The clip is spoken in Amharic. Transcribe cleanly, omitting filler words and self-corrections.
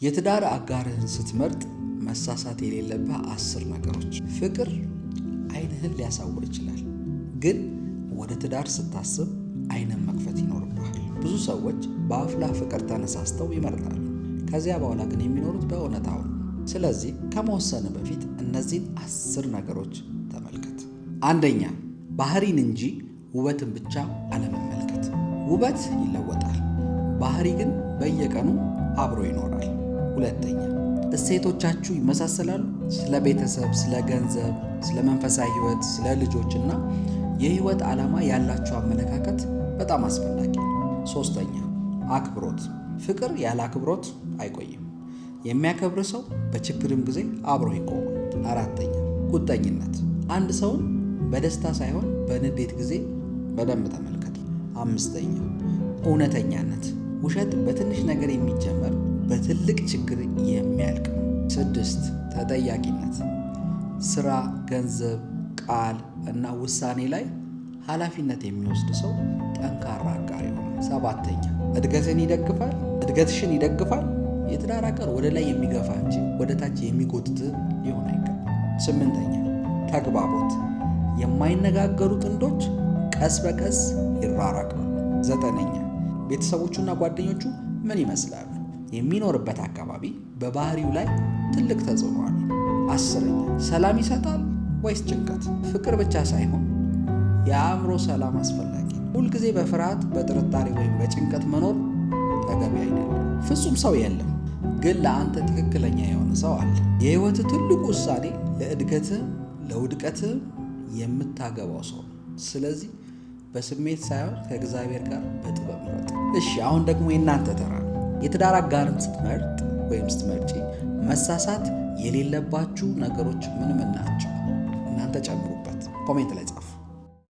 የትዳር አጋርህን ስትመርጥ መሳሳት የሌለብህ 10 ነገሮች። ፍቅር ዓይንህን ሊያሳውር ይችላል፣ ግን ወደ ትዳር ስታስብ ዓይንን መክፈት ይኖርብሃል። ብዙ ሰዎች በአፍላ ፍቅር ተነሳስተው ይመርጣሉ፣ ከዚያ በኋላ ግን የሚኖሩት በእውነታው ነው። ስለዚህ ከመወሰን በፊት እነዚህን 10 ነገሮች ተመልከት። አንደኛ፣ ባህሪን እንጂ ውበትን ብቻ አለመመልከት። ውበት ይለወጣል፣ ባህሪ ግን በየቀኑ አብሮ ይኖራል። ሁለተኛ፣ እሴቶቻችሁ ይመሳሰላሉ? ስለ ቤተሰብ፣ ስለ ገንዘብ፣ ስለ መንፈሳዊ ሕይወት፣ ስለ ልጆችና የሕይወት ዓላማ ያላችሁ አመለካከት በጣም አስፈላጊ ነው። ሶስተኛ፣ አክብሮት። ፍቅር ያለ አክብሮት አይቆይም። የሚያከብር ሰው በችግርም ጊዜ አብሮ ይቆማል። አራተኛ፣ ቁጠኝነት። አንድ ሰውን በደስታ ሳይሆን በንዴት ጊዜ በደንብ ተመልከት። አምስተኛ፣ እውነተኛነት። ውሸት በትንሽ ነገር የሚጀመር በትልቅ ችግር የሚያልቅ። 6 ተጠያቂነት። ስራ፣ ገንዘብ፣ ቃል እና ውሳኔ ላይ ኃላፊነት የሚወስድ ሰው ጠንካራ አጋር ይሆናል። 7ኛ እድገትሽን ይደግፋል። የትዳር አጋር ወደ ላይ የሚገፋ እንጂ ወደ ታች የሚጎትት ሊሆን አይገባም። 8ኛ ተግባቦት። የማይነጋገሩ ጥንዶች ቀስ በቀስ ይራራቃሉ። 9ኛ ቤተሰቦቹና ጓደኞቹ ምን ይመስላሉ? የሚኖርበት አካባቢ በባህሪው ላይ ትልቅ ተጽዕኖ አለው። 10ኛ ሰላም ይሰጣል ወይስ ጭንቀት? ፍቅር ብቻ ሳይሆን የአእምሮ ሰላም አስፈላጊ ነው። ሁልጊዜ በፍርሃት በጥርጣሬ ወይም በጭንቀት መኖር ተገቢ አይደለም። ፍጹም ሰው የለም፣ ግን ለአንተ ትክክለኛ የሆነ ሰው አለ። የህይወት ትልቁ ውሳኔ ለእድገትህ ለውድቀትህ የምታገባው ሰው ነው። ስለዚህ በስሜት ሳይሆን ከእግዚአብሔር ጋር በጥበብ ምረጥ። እሺ፣ አሁን ደግሞ የእናንተ ተራ ነው። የትዳር አጋርን ስትመርጥ ወይም ስትመርጪ መሳሳት የሌለባችሁ ነገሮች ምን ናቸው? እናንተ ጨምሩበት፣ ኮሜንት ላይ ጻፉ።